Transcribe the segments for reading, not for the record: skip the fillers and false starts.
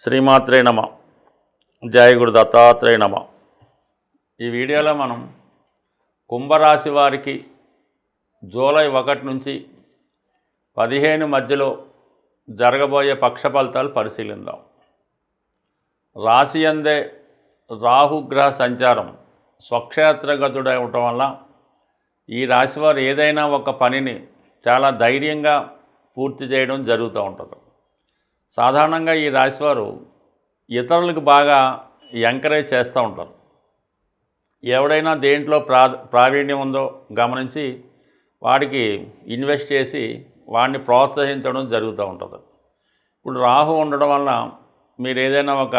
శ్రీమాత్రే నమ. జయ గురు దత్తాత్రేయ నమ. ఈ వీడియోలో మనం కుంభరాశి వారికి జూలై 1 నుంచి 15 మధ్యలో జరగబోయే పక్ష ఫలితాలు పరిశీలిద్దాం. రాశి అందే రాహుగ్రహ సంచారం స్వక్షేత్రగతుడై ఉండటం వల్ల ఈ రాశివారు ఏదైనా ఒక పనిని చాలా ధైర్యంగా పూర్తి చేయడం జరుగుతూ ఉంటుంది. సాధారణంగా ఈ రాశివారు ఇతరులకు బాగా ఎంకరేజ్ చేస్తూ ఉంటారు. ఎవడైనా దేంట్లో ప్రావీణ్యం ఉందో గమనించి వాడికి ఇన్వెస్ట్ చేసి వాడిని ప్రోత్సహించడం జరుగుతూ ఉంటుంది. ఇప్పుడు రాహు ఉండడం వల్ల మీరు ఏదైనా ఒక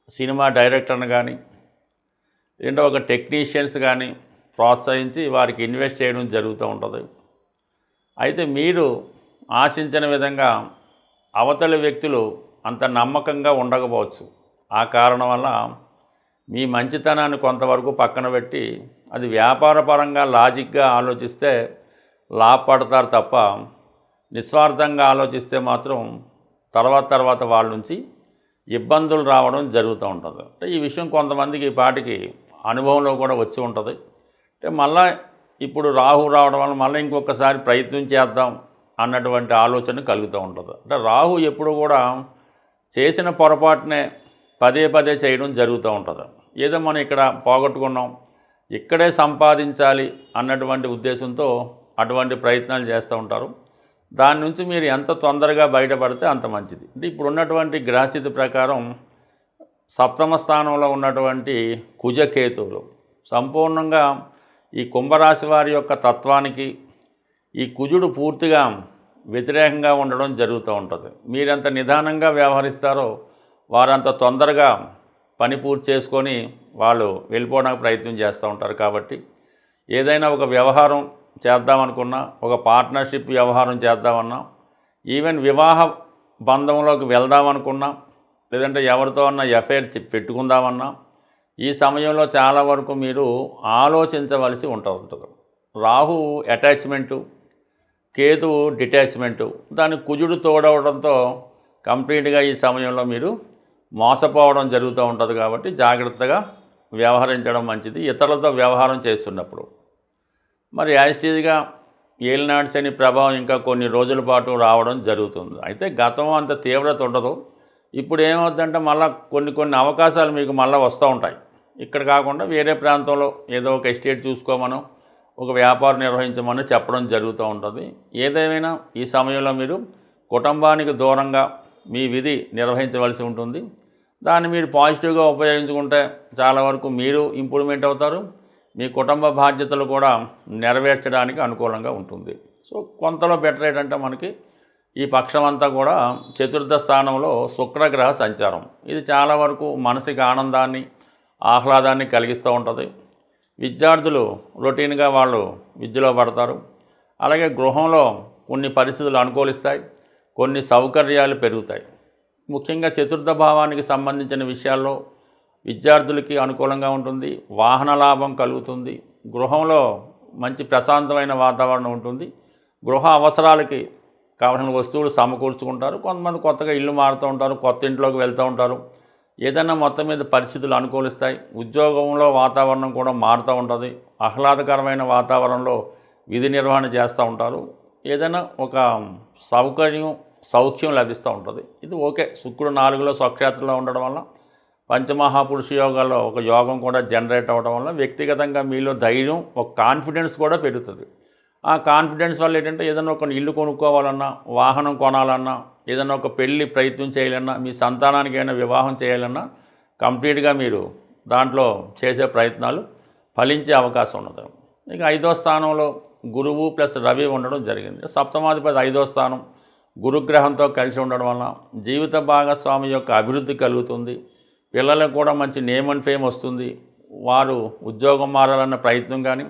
సినిమా డైరెక్టర్ని కానీ లేదంటే ఒక టెక్నీషియన్స్ కానీ ప్రోత్సహించి వారికి ఇన్వెస్ట్ చేయడం జరుగుతూ ఉంటుంది. అయితే మీరు ఆశించిన విధంగా అవతలి వ్యక్తులు అంత నమ్మకంగా ఉండకపోవచ్చు. ఆ కారణం వల్ల మీ మంచితనాన్ని కొంతవరకు పక్కన పెట్టి అది వ్యాపారపరంగా లాజిక్గా ఆలోచిస్తే లాభపడతారు తప్ప నిస్వార్థంగా ఆలోచిస్తే మాత్రం తర్వాత వాళ్ళ నుంచి ఇబ్బందులు రావడం జరుగుతూ ఉంటుంది. అంటే ఈ విషయం కొంతమందికి పాటికి అనుభవంలో కూడా వచ్చి ఉంటుంది. అంటే మళ్ళీ ఇప్పుడు రాహు రావడం వల్ల మళ్ళీ ఇంకొకసారి ప్రయత్నం చేద్దాం అన్నటువంటి ఆలోచన కలుగుతూ ఉంటుంది. అంటే రాహు ఎప్పుడు కూడా చేసిన పొరపాటునే పదే చేయడం జరుగుతూ ఉంటుంది. ఏదో మనం ఇక్కడ పోగొట్టుకున్నాం, ఇక్కడే సంపాదించాలి అన్నటువంటి ఉద్దేశంతో అటువంటి ప్రయత్నాలు చేస్తూ ఉంటారు. దాని నుంచి మీరు ఎంత తొందరగా బయటపడితే అంత మంచిది. అంటే ఇప్పుడు ఉన్నటువంటి గ్రహస్థితి ప్రకారం సప్తమ స్థానంలో ఉన్నటువంటి కుజకేతువులు సంపూర్ణంగా ఈ కుంభరాశి వారి యొక్క తత్వానికి ఈ కుజుడు పూర్తిగా వ్యతిరేకంగా ఉండడం జరుగుతూ ఉంటుంది. మీరెంత నిదానంగా వ్యవహరిస్తారో వారంత తొందరగా పని పూర్తి చేసుకొని వాళ్ళు వెళ్ళిపోవడానికి ప్రయత్నం చేస్తూ ఉంటారు. కాబట్టి ఏదైనా ఒక వ్యవహారం చేద్దామనుకున్నా, ఒక పార్ట్నర్షిప్ వ్యవహారం చేద్దామన్నా, ఈవెన్ వివాహ బంధంలోకి వెళ్దామనుకున్నా, లేదంటే ఎవరితో అన్నా ఎఫైర్ పెట్టుకుందామన్నా ఈ సమయంలో చాలా వరకు మీరు ఆలోచించవలసి ఉంటుంది. రాహు అటాచ్మెంటు, కేతువు డిటాచ్మెంటు, దానికి కుజుడు తోడవడంతో కంప్లీట్గా ఈ సమయంలో మీరు మోసపోవడం జరుగుతూ ఉంటుంది. కాబట్టి జాగ్రత్తగా వ్యవహరించడం మంచిది ఇతరులతో వ్యవహారం చేస్తున్నప్పుడు. మరి యాజిటీజ్గా ఏలినాటి శని ప్రభావం ఇంకా కొన్ని రోజుల పాటు రావడం జరుగుతుంది. అయితే గతం అంత తీవ్రత ఉండదు. ఇప్పుడు ఏమవుతుందంటే మళ్ళీ కొన్ని అవకాశాలు మీకు మళ్ళీ వస్తూ ఉంటాయి. ఇక్కడ కాకుండా వేరే ప్రాంతంలో ఏదో ఒక ఎస్టేట్ చూసుకోమనో ఒక వ్యాపారం నిర్వహించమని చెప్పడం జరుగుతూ ఉంటుంది. ఏదేమైనా ఈ సమయంలో మీరు కుటుంబానికి దూరంగా మీ విధి నిర్వహించవలసి ఉంటుంది. దాన్ని మీరు పాజిటివ్గా ఉపయోగించుకుంటే చాలా వరకు మీరు ఇంప్రూవ్మెంట్ అవుతారు. మీ కుటుంబ బాధ్యతలు కూడా నెరవేర్చడానికి అనుకూలంగా ఉంటుంది. సో కొంతలో బెటర్ ఏంటంటే మనకి ఈ పక్షమంతా కూడా చతుర్థ స్థానంలో శుక్రగ్రహ సంచారం. ఇది చాలా వరకు మనసుకి ఆనందాన్ని ఆహ్లాదాన్ని కలిగిస్తూ ఉంటుంది. విద్యార్థులు రొటీన్గా వాళ్ళు విద్యలో పడతారు. అలాగే గృహంలో కొన్ని పరిస్థితులు అనుకూలిస్తాయి, కొన్ని సౌకర్యాలు పెరుగుతాయి. ముఖ్యంగా చతుర్థ భావానికి సంబంధించిన విషయాల్లో విద్యార్థులకి అనుకూలంగా ఉంటుంది. వాహన లాభం కలుగుతుంది. గృహంలో మంచి ప్రశాంతమైన వాతావరణం ఉంటుంది. గృహ అవసరాలకి కావాల్సిన వస్తువులు సమకూర్చుకుంటారు. కొంతమంది కొత్తగా ఇల్లు మారుతూ ఉంటారు, కొత్త ఇంట్లోకి వెళ్తూ ఉంటారు. ఏదైనా మొత్తం మీద పరిస్థితులు అనుకూలిస్తాయి. ఉద్యోగంలో వాతావరణం కూడా మారుతూ ఉంటుంది. ఆహ్లాదకరమైన వాతావరణంలో విధి నిర్వహణ చేస్తూ ఉంటారు. ఏదైనా ఒక సౌఖ్యం లభిస్తూ ఉంటుంది. ఇది ఓకే. శుక్రుడు 4లో స్వక్షేత్రంలో ఉండడం వల్ల పంచమహాపురుష యోగాల్లో ఒక యోగం కూడా జనరేట్ అవ్వడం వల్ల వ్యక్తిగతంగా మీలో ధైర్యం, ఒక కాన్ఫిడెన్స్ కూడా పెరుగుతుంది. ఆ కాన్ఫిడెన్స్ వల్ల ఏంటంటే ఏదైనా ఒక ఇల్లు కొనుక్కోవాలన్నా, వాహనం కొనాలన్నా, ఏదైనా ఒక పెళ్ళి ప్రయత్నం చేయాలన్నా, మీ సంతానానికి అయినా వివాహం చేయాలన్నా కంప్లీట్గా మీరు దాంట్లో చేసే ప్రయత్నాలు ఫలించే అవకాశం ఉన్నది. ఇక 5వ స్థానంలో గురువు ప్లస్ రవి ఉండడం జరిగింది. సప్తమాధిపతి 5వ స్థానం గురుగ్రహంతో కలిసి ఉండడం వల్ల జీవిత భాగస్వామి యొక్క అభివృద్ధి కలుగుతుంది. పిల్లలకు కూడా మంచి నేమ్ అండ్ ఫేమ్ వస్తుంది. వారు ఉద్యోగం మారాలన్న ప్రయత్నం కానీ,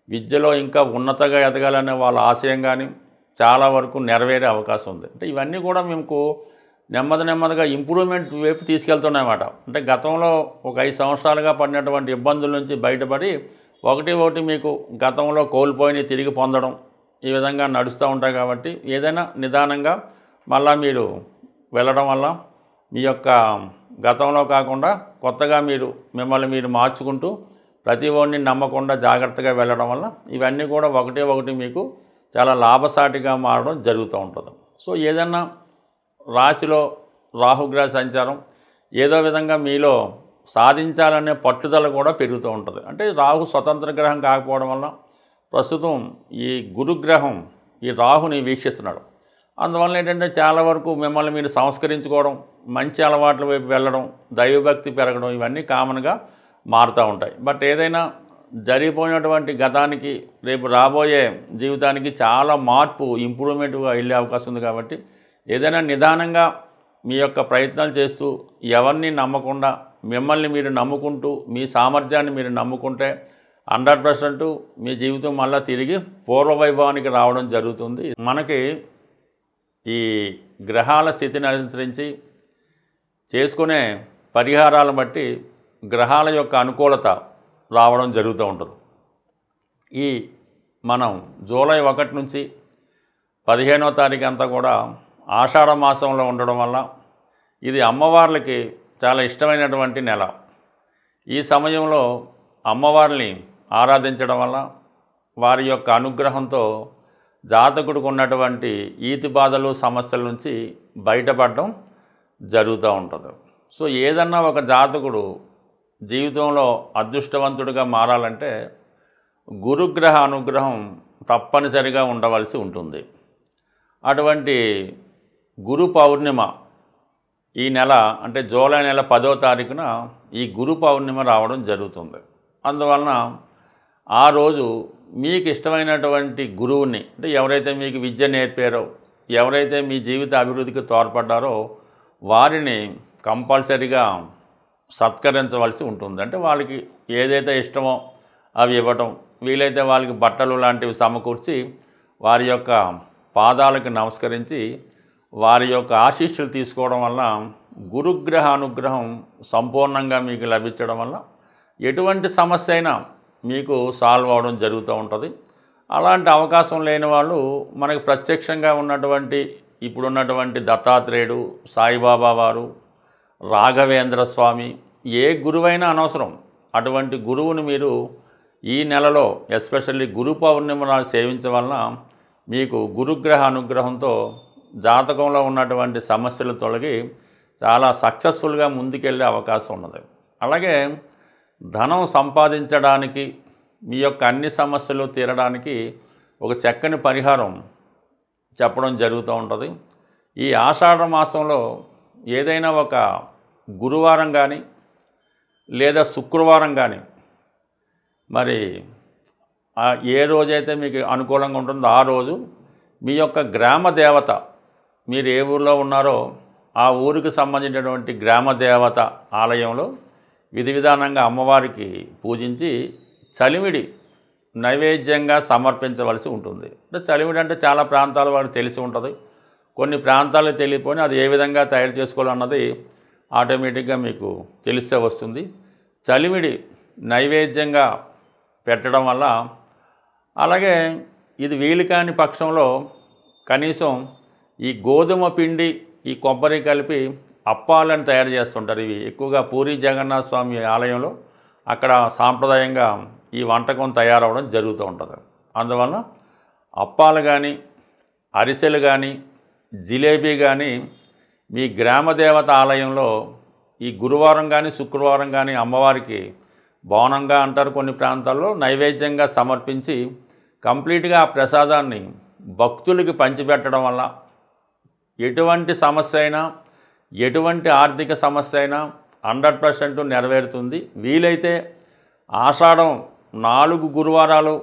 విద్యలో ఇంకా ఉన్నతగా ఎదగాలనే వాళ్ళ ఆశయం కానీ చాలా వరకు నెరవేరే అవకాశం ఉంది. అంటే ఇవన్నీ కూడా మీకు నెమ్మదిగా ఇంప్రూవ్మెంట్ వైపు తీసుకెళ్తున్నాయన్నమాట. అంటే గతంలో ఒక 5 సంవత్సరాలుగా పడినటువంటి ఇబ్బందుల నుంచి బయటపడి ఒకటి మీకు గతంలో కోల్పోయి తిరిగి పొందడం ఈ విధంగా నడుస్తూ ఉంటాయి. కాబట్టి ఏదైనా నిదానంగా మళ్ళీ మీరు వెళ్ళడం వల్ల మీ యొక్క గతంలో కాకుండా కొత్తగా మిమ్మల్ని మీరు మార్చుకుంటూ ప్రతి ఒడిని నమ్మకుండా జాగ్రత్తగా వెళ్ళడం వల్ల ఇవన్నీ కూడా ఒకటి మీకు చాలా లాభసాటిగా మారడం జరుగుతూ ఉంటుంది. సో ఏదన్నా రాశిలో రాహుగ్రహ సంచారం ఏదో విధంగా మీలో సాధించాలనే పట్టుదల కూడా పెరుగుతూ ఉంటుంది. అంటే రాహు స్వతంత్ర గ్రహం కాకపోవడం వల్ల ప్రస్తుతం ఈ గురుగ్రహం ఈ రాహుని వీక్షిస్తున్నాడు. అందువల్ల ఏంటంటే చాలా వరకు మిమ్మల్ని మీరు సంస్కరించుకోవడం, మంచి అలవాట్ల వైపు వెళ్ళడం, దైవభక్తి పెరగడం ఇవన్నీ కామన్గా మారుతూ ఉంటాయి. బట్ ఏదైనా జరిగిపోయినటువంటి గతానికి రేపు రాబోయే జీవితానికి చాలా మార్పు ఇంప్రూవ్మెంట్గా వెళ్ళే అవకాశం ఉంది. కాబట్టి ఏదైనా నిదానంగా మీ యొక్క ప్రయత్నాలు చేస్తూ ఎవరిని నమ్మకుండా మిమ్మల్ని మీరు నమ్ముకుంటూ మీ సామర్థ్యాన్ని మీరు నమ్ముకుంటే 100% మీ జీవితం మళ్ళీ తిరిగి పూర్వవైభవానికి రావడం జరుగుతుంది. మనకి ఈ గ్రహాల స్థితిని అనుసరించి చేసుకునే పరిహారాలను బట్టి గ్రహాల యొక్క అనుకూలత రావడం జరుగుతూ ఉంటుంది. మనం జూలై 1 నుంచి 15వ తారీఖు అంతా కూడా ఆషాఢ మాసంలో ఉండడం వల్ల ఇది అమ్మవార్లకి చాలా ఇష్టమైనటువంటి నెల. ఈ సమయంలో అమ్మవారిని ఆరాధించడం వల్ల వారి యొక్క అనుగ్రహంతో జాతకుడికి ఉన్నటువంటి ఈతి బాధలు సమస్యల నుంచి బయటపడడం జరుగుతూ ఉంటుంది. సో ఏదన్నా ఒక జాతకుడు జీవితంలో అదృష్టవంతుడిగా మారాలంటే గురుగ్రహ అనుగ్రహం తప్పనిసరిగా ఉండవలసి ఉంటుంది. అటువంటి గురు పౌర్ణిమ ఈ నెల అంటే జూలై నెల 10వ తారీఖున ఈ గురు పౌర్ణిమ రావడం జరుగుతుంది. అందువలన ఆ రోజు మీకు ఇష్టమైనటువంటి గురువుని అంటే ఎవరైతే మీకు విద్య నేర్పారో, ఎవరైతే మీ జీవిత అభివృద్ధికి తోడ్పడ్డారో వారిని కంపల్సరీగా సత్కరించవలసి ఉంటుంది. అంటే వాళ్ళకి ఏదైతే ఇష్టమో అవి ఇవ్వటం, వీలైతే వాళ్ళకి బట్టలు లాంటివి సమకూర్చి వారి యొక్క పాదాలకు నమస్కరించి వారి యొక్క ఆశీస్సులు తీసుకోవడం వల్ల గురుగ్రహ అనుగ్రహం సంపూర్ణంగా మీకు లభించడం వల్ల ఎటువంటి సమస్య అయినా మీకు సాల్వ్ అవడం జరుగుతూ ఉంటుంది. అలాంటి అవకాశం లేని వాళ్ళు మనకి ప్రత్యక్షంగా ఉన్నటువంటి ఇప్పుడున్నటువంటి దత్తాత్రేయుడు, సాయిబాబా వారు, రాఘవేంద్ర స్వామి, ఏ గురువైనా అనవసరం. అటువంటి గురువుని మీరు ఈ నెలలో ఎస్పెషల్లీ గురు పౌర్ణిమ నాడు సేవించడం వలన మీకు గురుగ్రహ అనుగ్రహంతో జాతకంలో ఉన్నటువంటి సమస్యలు తొలగి చాలా సక్సెస్ఫుల్గా ముందుకెళ్ళే అవకాశం ఉన్నది. అలాగే ధనం సంపాదించడానికి మీ యొక్క అన్ని సమస్యలు తీరడానికి ఒక చక్కని పరిహారం చెప్పడం జరుగుతూ ఉంటుంది. ఈ ఆషాఢ మాసంలో ఏదైనా ఒక గురువారం కానీ లేదా శుక్రవారం కానీ మరి ఏ రోజైతే మీకు అనుకూలంగా ఉంటుందో ఆ రోజు మీ యొక్క గ్రామ దేవత, మీరు ఏ ఊరిలో ఉన్నారో ఆ ఊరికి సంబంధించినటువంటి గ్రామ దేవత ఆలయంలో విధి విధానంగా అమ్మవారికి పూజించి చలిమిడి నైవేద్యంగా సమర్పించవలసి ఉంటుంది. అంటే చలిమిడి అంటే చాలా ప్రాంతాల వారికి తెలిసి ఉంటుంది, కొన్ని ప్రాంతాలకు తెలియపోయినా అది ఏ విధంగా తయారు చేసుకోవాలన్నది ఆటోమేటిక్గా మీకు తెలిస్తే వస్తుంది. చలిమిడి నైవేద్యంగా పెట్టడం వల్ల, అలాగే ఇది వీలు కాని పక్షంలో కనీసం ఈ గోధుమ పిండి ఈ కొబ్బరి కలిపి అప్పాలను తయారు చేస్తుంటారు. ఇవి ఎక్కువగా పూరి జగన్నాథ స్వామి ఆలయంలో అక్కడ సాంప్రదాయంగా ఈ వంటకం తయారవడం జరుగుతూ ఉంటుంది. అందువల్ల అప్పాలు కానీ, అరిసెలు కానీ, జిలేబీ కానీ మీ గ్రామదేవత ఆలయంలో ఈ గురువారం కానీ శుక్రవారం కానీ అమ్మవారికి బోనంగా అంటారు కొన్ని ప్రాంతాల్లో, నైవేద్యంగా సమర్పించి కంప్లీట్గా ఆ ప్రసాదాన్ని భక్తులకి పంచిపెట్టడం వల్ల ఎటువంటి సమస్య అయినా, ఎటువంటి ఆర్థిక సమస్య అయినా 100% నెరవేరుతుంది. వీలైతే ఆషాఢం 4 గురువారాలు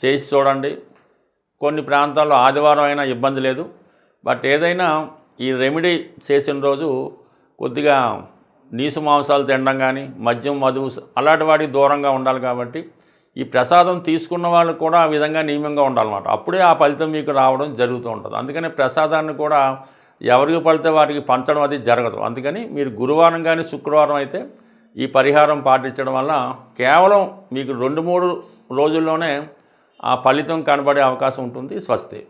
చేసి చూడండి. కొన్ని ప్రాంతాల్లో ఆదివారం అయినా ఇబ్బంది లేదు. బట్ ఏదైనా ఈ రెమెడీ చేసిన రోజు కొద్దిగా నీసు మాంసాలు తినడం కానీ, మద్యం మధువు అలాంటి వాటికి దూరంగా ఉండాలి. కాబట్టి ఈ ప్రసాదం తీసుకున్న వాళ్ళు కూడా ఆ విధంగా నియమంగా ఉండాలన్నమాట. అప్పుడే ఆ ఫలితం మీకు రావడం జరుగుతూ ఉంటుంది. అందుకని ప్రసాదాన్ని కూడా ఎవరికి పడితే వారికి పంచడం అది జరగదు. అందుకని మీరు గురువారం కానీ శుక్రవారం అయితే ఈ పరిహారం పాటించడం వల్ల కేవలం మీకు 2-3 రోజుల్లోనే ఆ ఫలితం కనబడే అవకాశం ఉంటుంది. స్వస్తి.